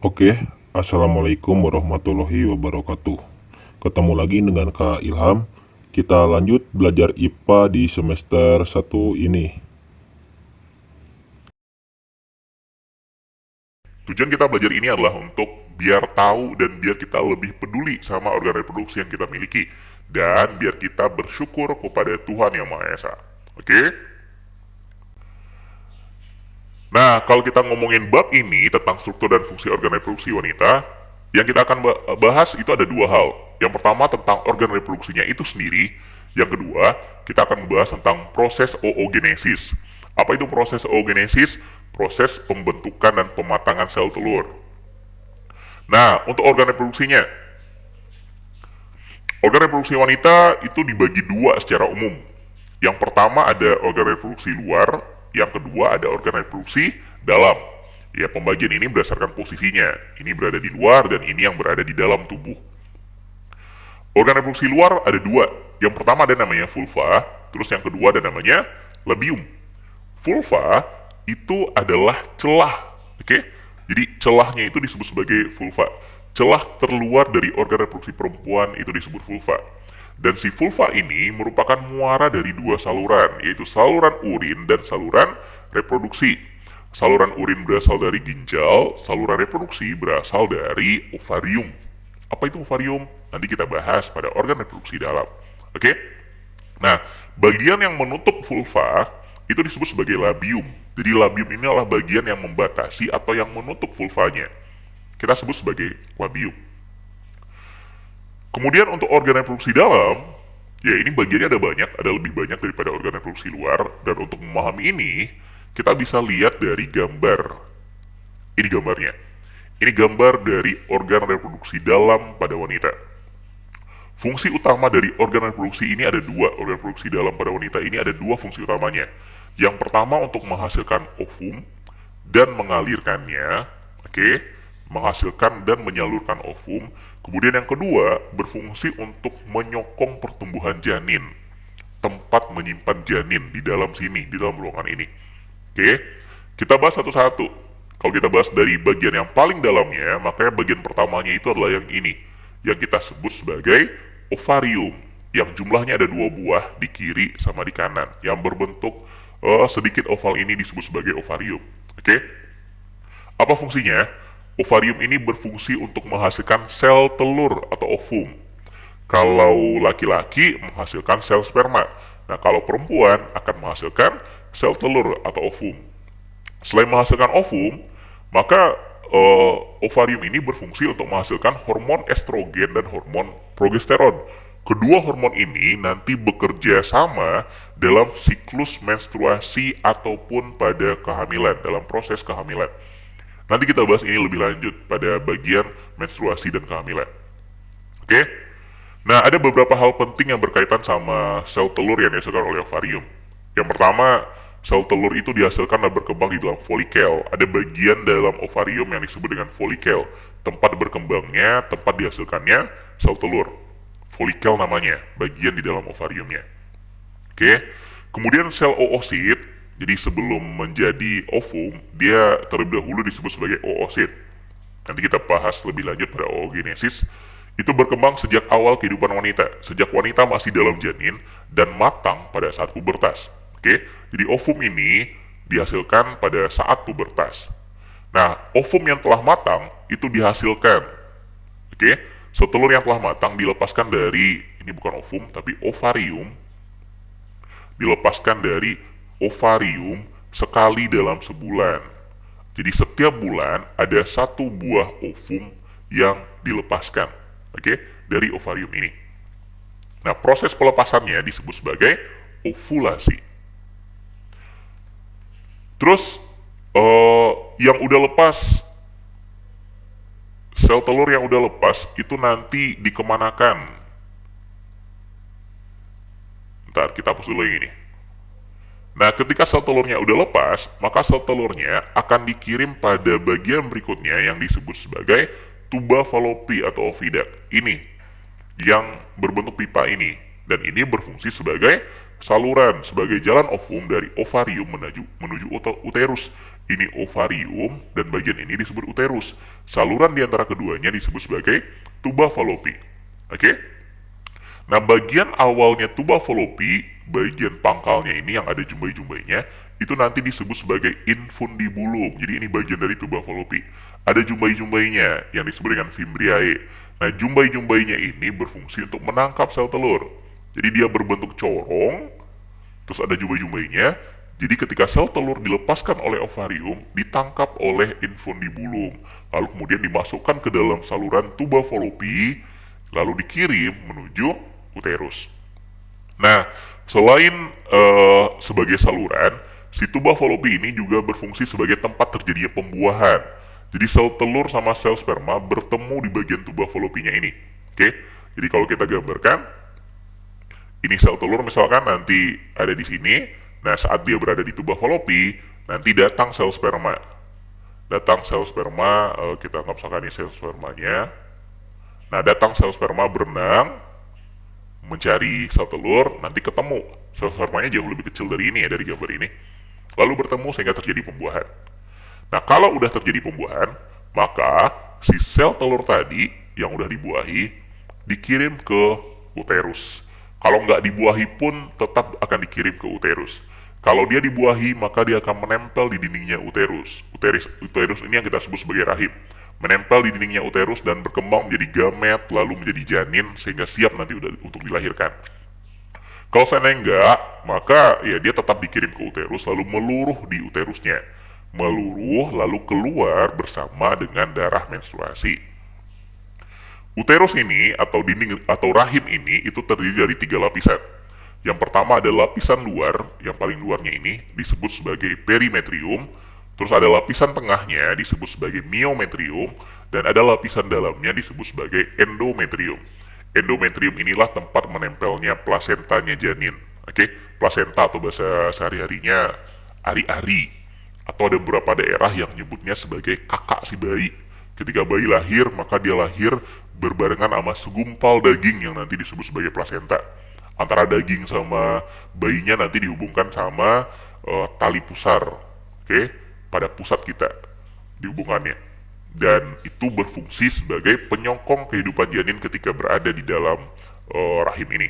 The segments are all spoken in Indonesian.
Oke, Assalamualaikum warahmatullahi wabarakatuh. Ketemu lagi dengan Kak Ilham. Kita lanjut belajar IPA di semester 1 ini. Tujuan kita belajar ini adalah untuk biar tahu dan biar kita lebih peduli sama organ reproduksi yang kita miliki. Dan biar kita bersyukur kepada Tuhan Yang Maha Esa. Oke? Nah, kalau kita ngomongin bab ini tentang struktur dan fungsi organ reproduksi wanita, yang kita akan bahas itu ada dua hal. Yang pertama tentang organ reproduksinya itu sendiri. Yang kedua, kita akan membahas tentang proses oogenesis. Apa itu proses oogenesis? Proses pembentukan dan pematangan sel telur. Nah, untuk organ reproduksinya, organ reproduksi wanita itu dibagi dua secara umum. Yang pertama ada organ reproduksi luar, yang kedua ada organ reproduksi dalam. Ya, pembagian ini berdasarkan posisinya. Ini berada di luar dan ini yang berada di dalam tubuh. Organ reproduksi luar ada dua. Yang pertama ada namanya vulva, terus yang kedua ada namanya labium. Vulva itu adalah celah, oke? Jadi celahnya itu disebut sebagai vulva. Celah terluar dari organ reproduksi perempuan itu disebut vulva. Dan si vulva ini merupakan muara dari dua saluran, yaitu saluran urin dan saluran reproduksi. Saluran urin berasal dari ginjal, saluran reproduksi berasal dari ovarium. Apa itu ovarium? Nanti kita bahas pada organ reproduksi dalam. Oke? Nah, bagian yang menutup vulva itu disebut sebagai labium. Jadi labium ini adalah bagian yang membatasi atau yang menutup vulvanya. Kita sebut sebagai labium. Kemudian untuk organ reproduksi dalam, ya ini bagiannya ada banyak, ada lebih banyak daripada organ reproduksi luar. Dan untuk memahami ini, kita bisa lihat dari gambar. Ini gambarnya. Ini gambar dari organ reproduksi dalam pada wanita. Fungsi utama dari organ reproduksi ini ada dua. Organ reproduksi dalam pada wanita ini ada dua fungsi utamanya. Yang pertama untuk menghasilkan ovum dan mengalirkannya, oke, menghasilkan dan menyalurkan ovum. Kemudian yang kedua berfungsi untuk menyokong pertumbuhan janin, tempat menyimpan janin di dalam sini, di dalam ruangan ini. Oke, kita bahas satu-satu. Kalau kita bahas dari bagian yang paling dalamnya, makanya bagian pertamanya itu adalah yang ini, yang kita sebut sebagai ovarium, yang jumlahnya ada dua buah di kiri sama di kanan, yang berbentuk sedikit oval ini disebut sebagai ovarium. Oke, apa fungsinya? Ovarium ini berfungsi untuk menghasilkan sel telur atau ovum. Kalau laki-laki menghasilkan sel sperma. Nah, kalau perempuan akan menghasilkan sel telur atau ovum. Selain menghasilkan ovum, maka ovarium ini berfungsi untuk menghasilkan hormon estrogen dan hormon progesteron. Kedua hormon ini nanti bekerja sama dalam siklus menstruasi ataupun pada kehamilan, dalam proses kehamilan. Nanti kita bahas ini lebih lanjut pada bagian menstruasi dan kehamilan. Oke? Nah, ada beberapa hal penting yang berkaitan sama sel telur yang dihasilkan oleh ovarium. Yang pertama, sel telur itu dihasilkan dan berkembang di dalam folikel. Ada bagian dalam ovarium yang disebut dengan folikel. Tempat berkembangnya, tempat dihasilkannya sel telur. Folikel namanya, bagian di dalam ovariumnya. Oke. Kemudian sel oosit, jadi sebelum menjadi ovum, dia terlebih dahulu disebut sebagai oosit. Nanti kita bahas lebih lanjut pada oogenesis. Itu berkembang sejak awal kehidupan wanita, sejak wanita masih dalam janin dan matang pada saat pubertas. Oke, jadi ovum ini dihasilkan pada saat pubertas. Nah, ovum yang telah matang itu dihasilkan. Oke, setelur yang telah matang dilepaskan dari, ini bukan ovum tapi ovarium, dilepaskan dari ovarium sekali dalam sebulan. Jadi setiap bulan ada satu buah ovum yang dilepaskan, oke, dari ovarium ini. Nah, proses pelepasannya disebut sebagai ovulasi. Terus yang udah lepas, sel telur yang udah lepas itu nanti dikemanakan? Ntar kita hapus dulu yang ini. Nah, ketika sel telurnya udah lepas, maka sel telurnya akan dikirim pada bagian berikutnya yang disebut sebagai tuba falopi atau oviduct. Ini yang berbentuk pipa ini, dan ini berfungsi sebagai saluran sebagai jalan ovum dari ovarium menuju uterus. Ini ovarium dan bagian ini disebut uterus. Saluran di antara keduanya disebut sebagai tuba fallopi. Oke? Nah, bagian awalnya tuba fallopi, bagian pangkalnya ini yang ada jumbai-jumbainya, itu nanti disebut sebagai infundibulum. Jadi ini bagian dari tuba fallopi. Ada jumbai-jumbainya yang disebut dengan fimbriae. Nah, jumbai-jumbainya ini berfungsi untuk menangkap sel telur. Jadi dia berbentuk corong, terus ada jumbai-jumbainya. Jadi ketika sel telur dilepaskan oleh ovarium, ditangkap oleh infundibulum, lalu kemudian dimasukkan ke dalam saluran tuba fallopi, lalu dikirim menuju uterus. Nah, selain sebagai saluran, si tuba fallopi ini juga berfungsi sebagai tempat terjadinya pembuahan. Jadi sel telur sama sel sperma bertemu di bagian tuba fallopinya ini. Oke, jadi kalau kita gambarkan, ini sel telur misalkan nanti ada di sini. Nah, saat dia berada di tuba fallopi, nanti datang sel sperma. Datang sel sperma, kita anggap misalkan ini sel spermanya. Nah, datang sel sperma berenang, mencari sel telur, nanti ketemu. Sel spermanya jauh lebih kecil dari ini ya, dari gambar ini. Lalu bertemu sehingga terjadi pembuahan. Nah, kalau udah terjadi pembuahan, maka si sel telur tadi yang udah dibuahi dikirim ke uterus. Kalau nggak dibuahi pun tetap akan dikirim ke uterus. Kalau dia dibuahi, maka dia akan menempel di dindingnya uterus. Uterus ini yang kita sebut sebagai rahim. Menempel di dindingnya uterus dan berkembang menjadi gamet, lalu menjadi janin, sehingga siap nanti untuk dilahirkan. Kalau seandainya enggak, maka ya dia tetap dikirim ke uterus, lalu meluruh di uterusnya. Meluruh, lalu keluar bersama dengan darah menstruasi. Uterus ini atau dinding atau rahim ini itu terdiri dari 3 lapisan. Yang pertama ada lapisan luar, yang paling luarnya ini disebut sebagai perimetrium. Terus ada lapisan tengahnya disebut sebagai myometrium, dan ada lapisan dalamnya disebut sebagai endometrium. Endometrium inilah tempat menempelnya plasentanya janin. Oke, plasenta atau bahasa sehari-harinya ari-ari. Atau ada beberapa daerah yang nyebutnya sebagai kakak si bayi. Ketika bayi lahir, maka dia lahir berbarengan sama segumpal daging yang nanti disebut sebagai plasenta. Antara daging sama bayinya nanti dihubungkan sama tali pusar, oke, pada pusat kita dihubungannya. Dan itu berfungsi sebagai penyokong kehidupan janin ketika berada di dalam rahim ini.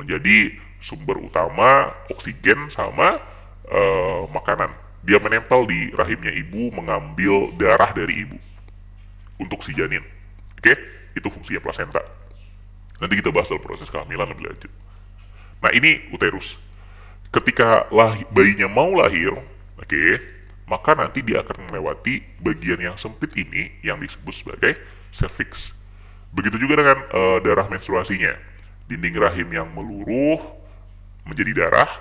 Menjadi sumber utama oksigen sama makanan. Dia menempel di rahimnya ibu, mengambil darah dari ibu untuk si janin. Oke, itu fungsinya plasenta. Nanti kita bahas dalam proses kehamilan lebih lanjut. Nah, ini uterus. Ketika bayinya mau lahir, oke, maka nanti dia akan melewati bagian yang sempit ini yang disebut sebagai cervix. Begitu juga dengan darah menstruasinya. Dinding rahim yang meluruh menjadi darah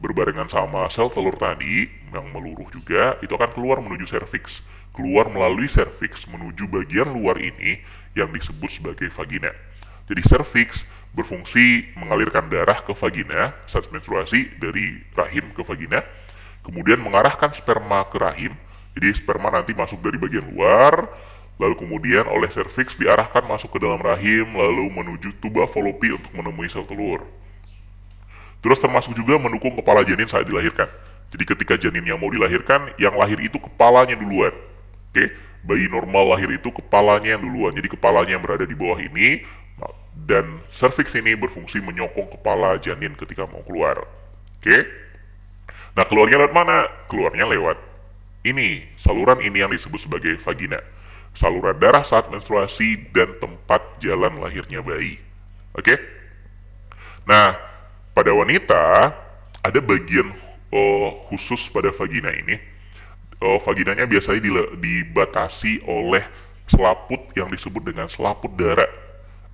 berbarengan sama sel telur tadi yang meluruh juga, itu akan keluar menuju cervix. Keluar melalui cervix menuju bagian luar ini yang disebut sebagai vagina. Jadi cervix berfungsi mengalirkan darah ke vagina saat menstruasi dari rahim ke vagina, kemudian mengarahkan sperma ke rahim. Jadi sperma nanti masuk dari bagian luar, lalu kemudian oleh cervix diarahkan masuk ke dalam rahim, lalu menuju tuba fallopi untuk menemui sel telur. Terus termasuk juga mendukung kepala janin saat dilahirkan. Jadi ketika janinnya mau dilahirkan, yang lahir itu kepalanya duluan. Oke, bayi normal lahir itu kepalanya yang duluan. Jadi kepalanya yang berada di bawah ini, dan cervix ini berfungsi menyokong kepala janin ketika mau keluar. Oke. Nah, keluarnya lewat mana? Keluarnya lewat ini, saluran ini yang disebut sebagai vagina. Saluran darah saat menstruasi dan tempat jalan lahirnya bayi. Oke. Nah, pada wanita ada bagian khusus pada vagina ini. Vaginanya biasanya dibatasi oleh selaput yang disebut dengan selaput darah.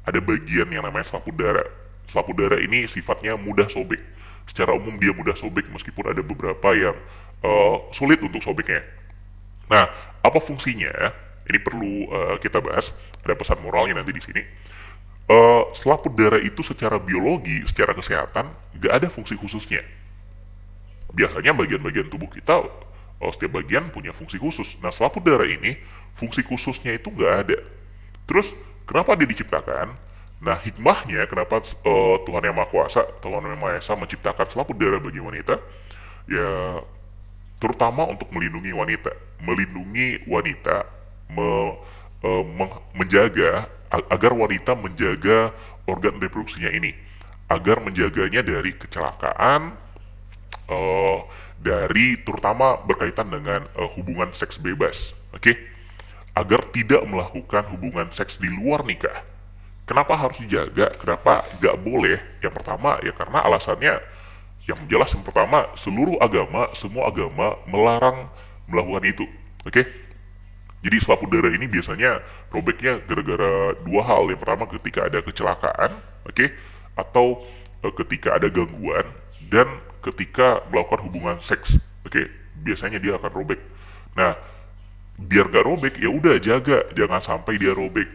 Ada bagian yang namanya selaput darah. Selaput darah ini sifatnya mudah sobek. Secara umum dia mudah sobek meskipun ada beberapa yang sulit untuk sobeknya. Nah, apa fungsinya? Ini perlu kita bahas. Ada pesan moralnya nanti di sini. Selaput darah itu secara biologi, secara kesehatan, nggak ada fungsi khususnya. Biasanya bagian-bagian tubuh kita, setiap bagian punya fungsi khusus. Nah, selaput darah ini, fungsi khususnya itu nggak ada. Terus, kenapa dia diciptakan? Nah, hikmahnya kenapa Tuhan Yang Maha Kuasa, Tuhan Yang Maha Esa menciptakan selaput darah bagi wanita, ya terutama untuk melindungi wanita, menjaga agar wanita menjaga organ reproduksinya ini, agar menjaganya dari kecelakaan, eh, dari terutama berkaitan dengan hubungan seks bebas, oke? Agar tidak melakukan hubungan seks di luar nikah. Kenapa harus dijaga? Kenapa nggak boleh? Yang pertama ya karena alasannya yang jelas, yang pertama, semua agama melarang melakukan itu. Oke? Jadi selaput darah ini biasanya robeknya gara-gara dua hal. Yang pertama ketika ada kecelakaan, oke? Atau ketika ada gangguan, dan ketika melakukan hubungan seks, oke? Biasanya dia akan robek. Nah, biar gak robek ya udah jaga, jangan sampai dia robek.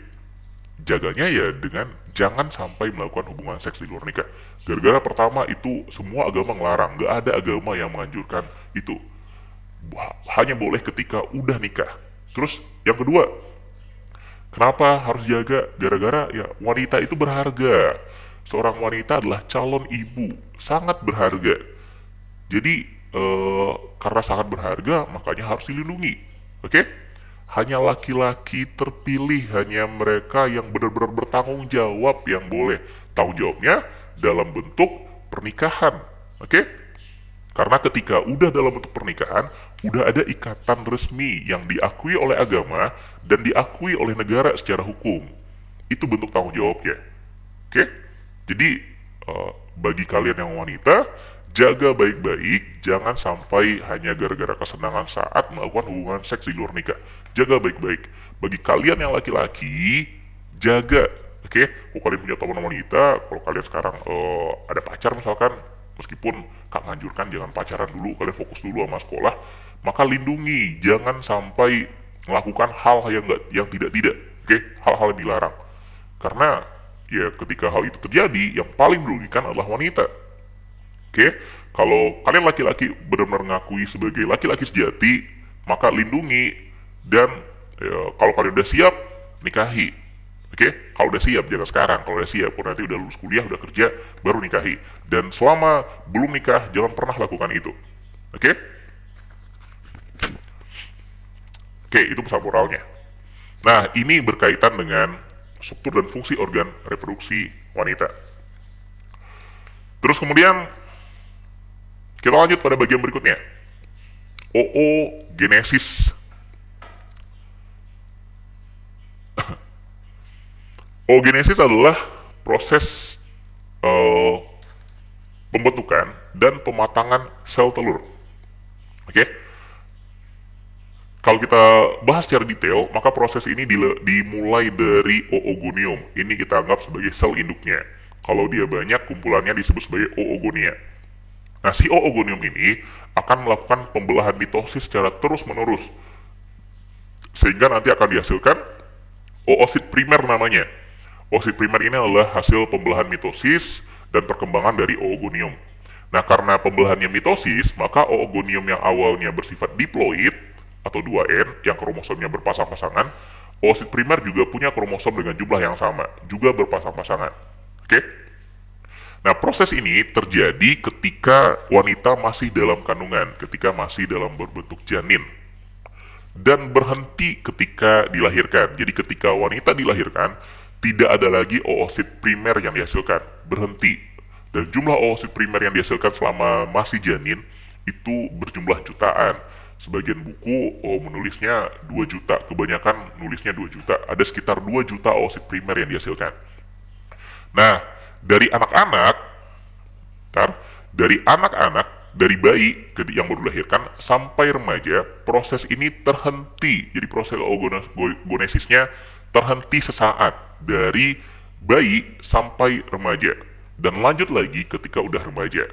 Jaganya ya dengan jangan sampai melakukan hubungan seks di luar nikah. Gara-gara pertama itu semua agama ngelarang, gak ada agama yang menganjurkan itu. Hanya boleh ketika udah nikah. Terus yang kedua, kenapa harus jaga? Gara-gara ya wanita itu berharga. Seorang wanita adalah calon ibu, sangat berharga. Jadi karena sangat berharga makanya harus dilindungi. Oke? Hanya laki-laki terpilih, hanya mereka yang benar-benar bertanggung jawab yang boleh. Tanggung jawabnya dalam bentuk pernikahan. Oke? Karena ketika udah dalam bentuk pernikahan, udah ada ikatan resmi yang diakui oleh agama dan diakui oleh negara secara hukum. Itu bentuk tanggung jawabnya. Oke? Jadi bagi kalian yang wanita, jaga baik-baik, jangan sampai hanya gara-gara kesenangan saat melakukan hubungan seks di luar nikah. Jaga baik-baik. Bagi kalian yang laki-laki, jaga. Oke? Kalau kalian punya teman wanita, kalau kalian sekarang ada pacar misalkan, meskipun Kak nganjurkan jangan pacaran dulu, kalian fokus dulu sama sekolah, maka lindungi, jangan sampai melakukan hal yang tidak-tidak, oke? Hal-hal yang dilarang. Karena ya ketika hal itu terjadi, yang paling merugikan adalah wanita. Oke? Kalau kalian laki-laki benar-benar ngakui sebagai laki-laki sejati, maka lindungi, dan ya, kalau kalian udah siap, nikahi. Oke, kalau udah siap, jangan sekarang. Kalau udah siap, kalau nanti udah lulus kuliah, udah kerja, baru nikahi. Dan selama belum nikah, jangan pernah lakukan itu. Oke? Oke, itu pesan moralnya. Nah, ini berkaitan dengan struktur dan fungsi organ reproduksi wanita. Terus kemudian, kita lanjut pada bagian berikutnya. Oogenesis. Oogenesis adalah proses pembentukan dan pematangan sel telur. Oke? Kalau kita bahas secara detail, maka proses ini dimulai dari oogonium. Ini kita anggap sebagai sel induknya. Kalau dia banyak, kumpulannya disebut sebagai oogonia. Nah, si oogonium ini akan melakukan pembelahan mitosis secara terus-menerus. Sehingga nanti akan dihasilkan oosit primer namanya. Oosit primer ini adalah hasil pembelahan mitosis dan perkembangan dari oogonium. Nah, karena pembelahannya mitosis, maka oogonium yang awalnya bersifat diploid atau 2N yang kromosomnya berpasang-pasangan, oosit primer juga punya kromosom dengan jumlah yang sama, juga berpasang-pasangan. Oke? Nah, proses ini terjadi ketika wanita masih dalam kandungan, ketika masih dalam berbentuk janin. Dan berhenti ketika dilahirkan. Jadi ketika wanita dilahirkan, tidak ada lagi oosit primer yang dihasilkan. Berhenti. Dan jumlah oosit primer yang dihasilkan selama masih janin itu berjumlah jutaan. Sebagian buku menulisnya 2 juta, kebanyakan nulisnya 2 juta. Ada sekitar 2 juta oosit primer yang dihasilkan. Nah, dari anak-anak, dari bayi yang baru dilahirkan sampai remaja, proses ini terhenti. Jadi proses oogonesisnya terhenti sesaat dari bayi sampai remaja. Dan lanjut lagi ketika udah remaja.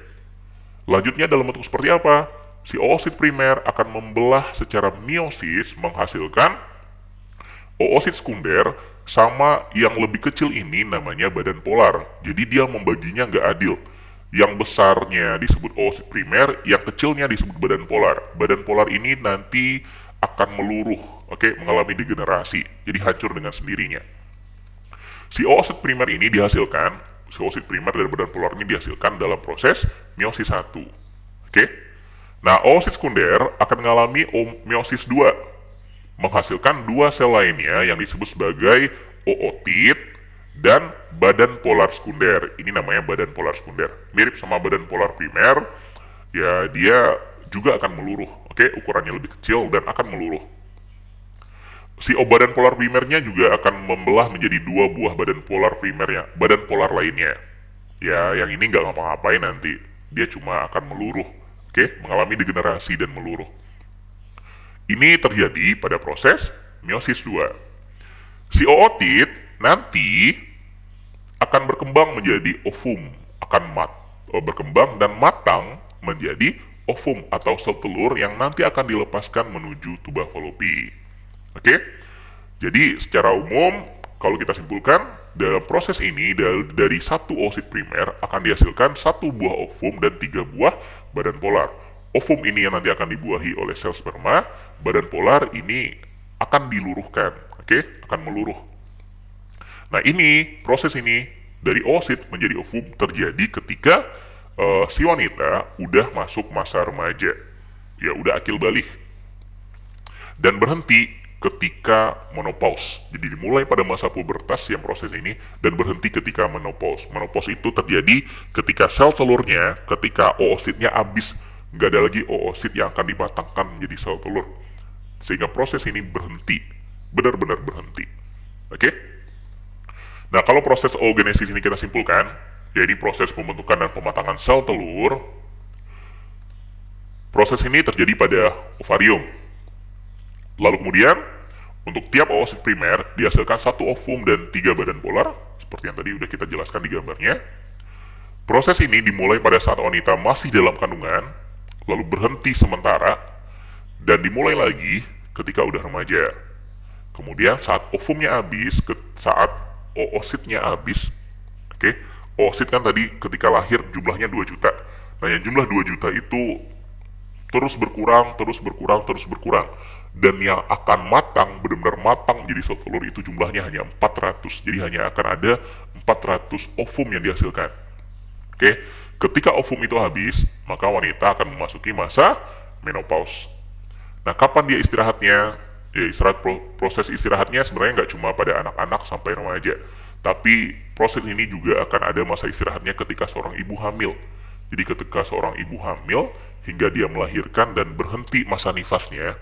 Lanjutnya dalam bentuk seperti apa? Si oosit primer akan membelah secara meiosis menghasilkan oosit sekunder, sama yang lebih kecil ini namanya badan polar. Jadi dia membaginya nggak adil. Yang besarnya disebut oosit primer, yang kecilnya disebut badan polar. Badan polar ini nanti akan meluruh, oke, mengalami degenerasi. Jadi hancur dengan sendirinya. Si oosit primer ini dihasilkan, si oosit primer dari badan polar ini dihasilkan dalam proses meiosis 1. Oke? Nah, oosit sekunder akan mengalami meiosis 2, menghasilkan dua sel lainnya yang disebut sebagai ootit dan badan polar sekunder. Ini namanya badan polar sekunder. Mirip sama badan polar primer, ya dia juga akan meluruh. Oke, ukurannya lebih kecil dan akan meluruh. Si badan polar primernya juga akan membelah menjadi dua buah badan polar primernya, badan polar lainnya. Ya, yang ini nggak ngapa-ngapain nanti, dia cuma akan meluruh, oke, mengalami degenerasi dan meluruh. Ini terjadi pada proses meiosis 2. Si ootit nanti akan berkembang menjadi ovum, berkembang dan matang menjadi ovum atau sel telur yang nanti akan dilepaskan menuju tuba falopi. Oke? Jadi secara umum kalau kita simpulkan dalam proses ini dari satu oosit primer akan dihasilkan satu buah ovum dan 3 buah badan polar. Ovum ini yang nanti akan dibuahi oleh sel sperma, badan polar ini akan diluruhkan, oke? Akan meluruh. Nah ini, proses ini dari oosit menjadi ovum terjadi ketika si wanita udah masuk masa remaja. Ya udah akil balik. Dan berhenti ketika menopause. Jadi dimulai pada masa pubertas yang proses ini dan berhenti ketika menopause. Menopause itu terjadi ketika sel telurnya, ketika oositnya habis, nggak ada lagi oosit yang akan dimatangkan menjadi sel telur. Sehingga proses ini berhenti, benar-benar berhenti. Oke? Nah, kalau proses oogenesis ini kita simpulkan, yaitu proses pembentukan dan pematangan sel telur, proses ini terjadi pada ovarium. Lalu kemudian, untuk tiap oosit primer dihasilkan satu ovum dan 3 badan polar, seperti yang tadi udah kita jelaskan di gambarnya. Proses ini dimulai pada saat wanita masih dalam kandungan, lalu berhenti sementara, dan dimulai lagi ketika udah remaja. Kemudian saat ovumnya habis, saat oositnya habis, oke, oosit kan tadi ketika lahir jumlahnya 2 juta. Nah yang jumlah 2 juta itu terus berkurang, terus berkurang, terus berkurang. Dan yang akan matang, benar-benar matang jadi sel telur itu jumlahnya hanya 400. Jadi hanya akan ada 400 ovum yang dihasilkan. Oke, ketika ovum itu habis, maka wanita akan memasuki masa menopause. Nah, kapan dia istirahatnya? Ya, proses istirahatnya sebenarnya nggak cuma pada anak-anak sampai remaja. Tapi proses ini juga akan ada masa istirahatnya ketika seorang ibu hamil. Jadi ketika seorang ibu hamil hingga dia melahirkan dan berhenti masa nifasnya.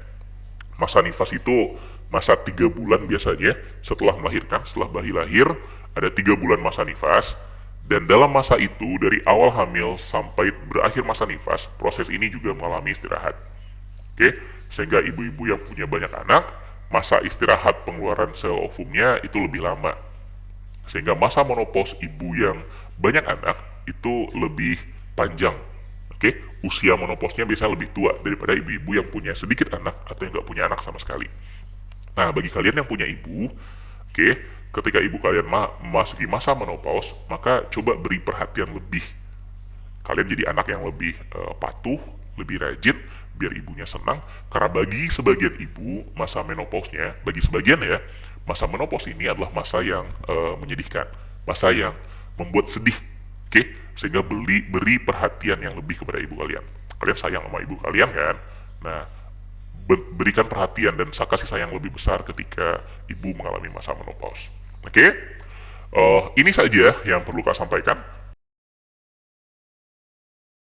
Masa nifas itu masa 3 bulan biasanya setelah melahirkan, setelah bayi lahir, ada 3 bulan masa nifas. Dan dalam masa itu, dari awal hamil sampai berakhir masa nifas, proses ini juga mengalami istirahat. Oke, sehingga ibu-ibu yang punya banyak anak, masa istirahat pengeluaran sel ovumnya itu lebih lama. Sehingga masa menopause ibu yang banyak anak itu lebih panjang. Oke, usia menopausnya biasanya lebih tua daripada ibu-ibu yang punya sedikit anak atau yang nggak punya anak sama sekali. Nah, bagi kalian yang punya ibu, oke, ketika ibu kalian memasuki masa menopause, maka coba beri perhatian lebih. Kalian jadi anak yang lebih patuh, lebih rajin, biar ibunya senang. Karena bagi sebagian ibu, masa menopause-nya, bagi sebagian ya, masa menopause ini adalah masa yang menyedihkan, masa yang membuat sedih. Oke, sehingga beri perhatian yang lebih kepada ibu kalian. Kalian sayang sama ibu kalian kan? Nah, berikan perhatian dan kasih sayang lebih besar ketika ibu mengalami masa menopause. Oke, ini saja yang perlu saya sampaikan.